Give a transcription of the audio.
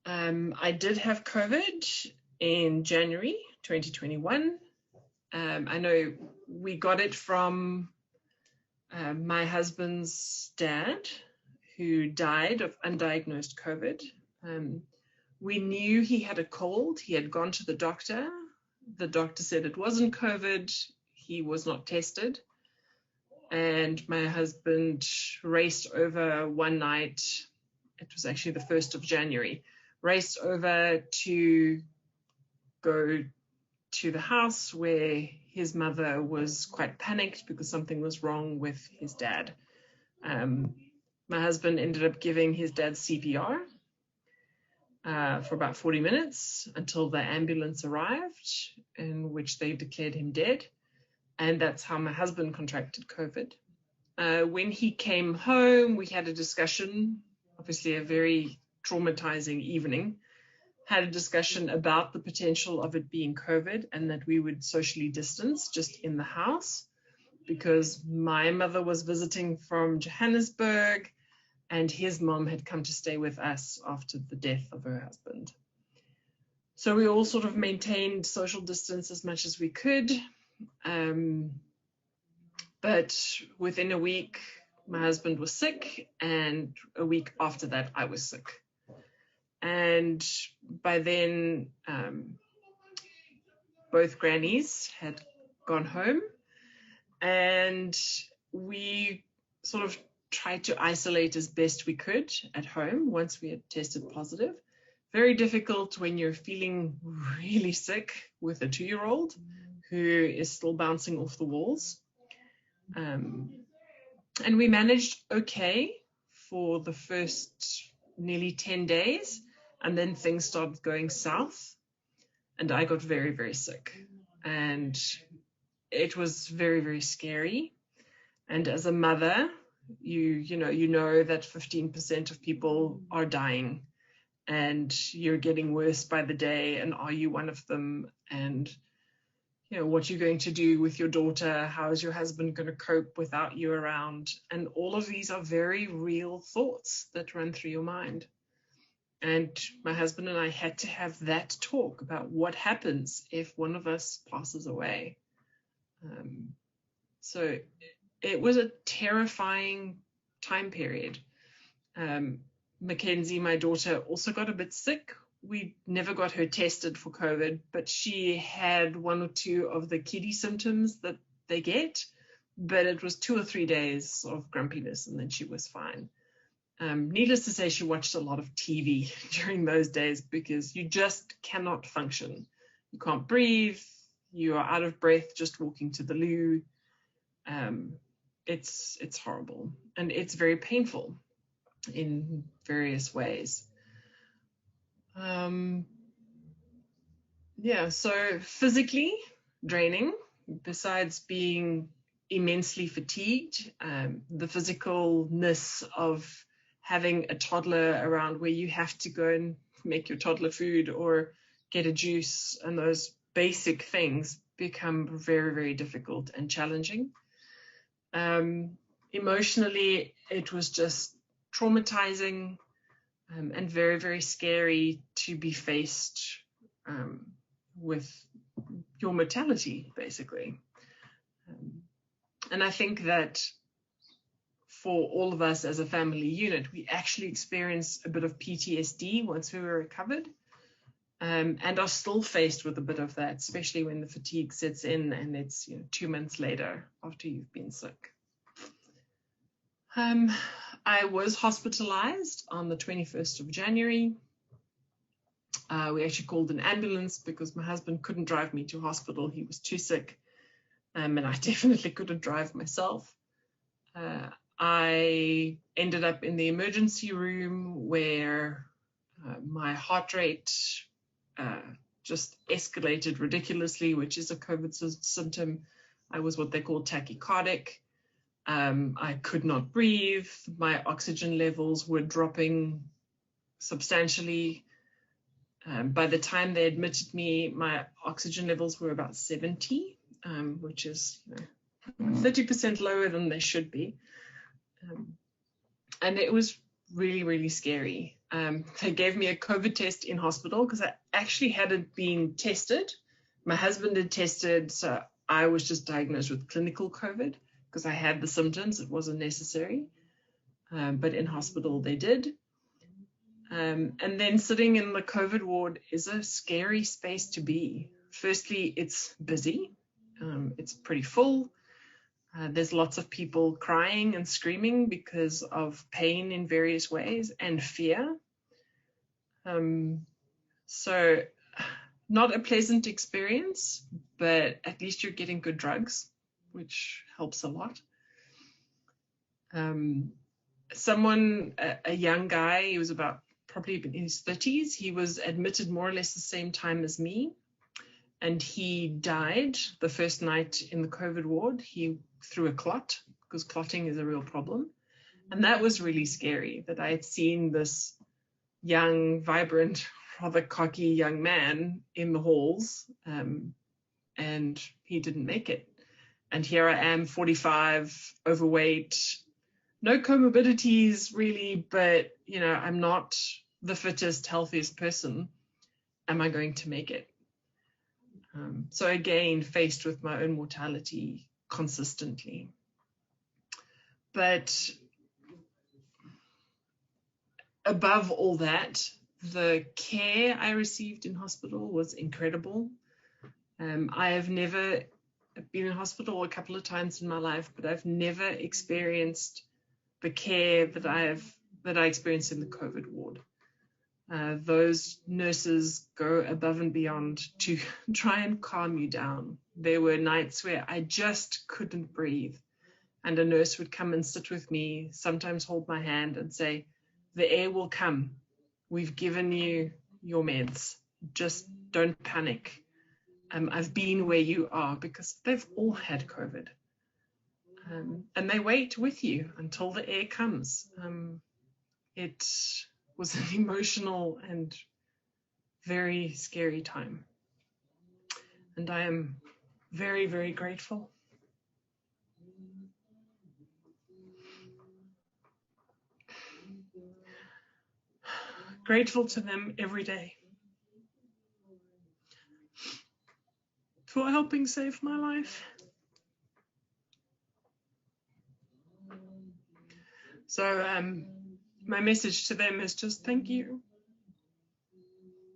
I did have COVID in January 2021. I know we got it from my husband's dad, who died of undiagnosed COVID. We knew he had a cold. He had gone to the doctor. The doctor said it wasn't COVID. He was not tested. And my husband raced over one night. It was actually the 1st of January. Raced over to go to the house where his mother was quite panicked because something was wrong with his dad. My husband ended up giving his dad CPR for about 40 minutes until the ambulance arrived, in which they declared him dead. And that's how my husband contracted COVID. When he came home, we had a discussion, obviously a very traumatizing evening, had a discussion about the potential of it being COVID and that we would socially distance just in the house, because my mother was visiting from Johannesburg and his mom had come to stay with us after the death of her husband. So we all sort of maintained social distance as much as we could. But within a week, my husband was sick, and a week after that, I was sick. And by then, both grannies had gone home, and we sort of tried to isolate as best we could at home once we had tested positive. Very difficult when you're feeling really sick with a 2-year-old who is still bouncing off the walls. And we managed okay for the first nearly 10 days, and then things started going south, and I got very, very sick. And it was very, very scary. And as a mother, you know that 15% of people are dying, and you're getting worse by the day, and are you one of them? And what you're going to do with your daughter, how is your husband going to cope without you around? And all of these are very real thoughts that run through your mind. And my husband and I had to have that talk about what happens if one of us passes away. So it was a terrifying time period. Mackenzie, my daughter, also got a bit sick. We never got her tested for COVID, but she had 1 or 2 of the kiddie symptoms that they get, but it was 2 or 3 days of grumpiness, and then she was fine. Needless to say, she watched a lot of TV during those days because you just cannot function. You can't breathe. You are out of breath just walking to the loo. It's horrible, and it's very painful in various ways. So physically draining, besides being immensely fatigued, the physicalness of having a toddler around where you have to go and make your toddler food or get a juice, and those basic things become very, very difficult and challenging. Emotionally, it was just traumatizing and very, very scary to be faced with your mortality, basically. And I think that for all of us as a family unit, we actually experienced a bit of PTSD once we were recovered, and are still faced with a bit of that, especially when the fatigue sets in and it's 2 months later after you've been sick. I was hospitalized on the 21st of January. We actually called an ambulance because my husband couldn't drive me to hospital. He was too sick, and I definitely couldn't drive myself. I ended up in the emergency room where my heart rate just escalated ridiculously, which is a COVID symptom. I was what they call tachycardic. I could not breathe. My oxygen levels were dropping substantially. By the time they admitted me, my oxygen levels were about 70, which is 30% lower than they should be. And it was really, really scary. They gave me a COVID test in hospital because I actually hadn't been tested. My husband had tested, so I was just diagnosed with clinical COVID because I had the symptoms. It wasn't necessary. But in hospital, they did. And then sitting in the COVID ward is a scary space to be. Firstly, it's busy. It's pretty full. There's lots of people crying and screaming because of pain in various ways and fear. So not a pleasant experience, but at least you're getting good drugs, which helps a lot. A young guy, he was about probably in his 30s, he was admitted more or less the same time as me, and he died the first night in the COVID ward. He threw a clot, because clotting is a real problem. And that was really scary, that I had seen this young, vibrant, rather cocky young man in the halls, and he didn't make it. And here I am, 45, overweight, no comorbidities really, but I'm not the fittest, healthiest person. Am I going to make it? So again, faced with my own mortality consistently. But above all that, the care I received in hospital was incredible. I have never been in hospital a couple of times in my life, but I've never experienced the care that I experienced in the COVID ward. Those nurses go above and beyond to try and calm you down. There were nights where I just couldn't breathe, and a nurse would come and sit with me, sometimes hold my hand and say, "The air will come. We've given you your meds. Just don't panic. I've been where you are," because they've all had COVID. And they wait with you until the air comes. It was an emotional and very scary time. And I am very, very grateful. Grateful to them every day for helping save my life. So my message to them is just thank you.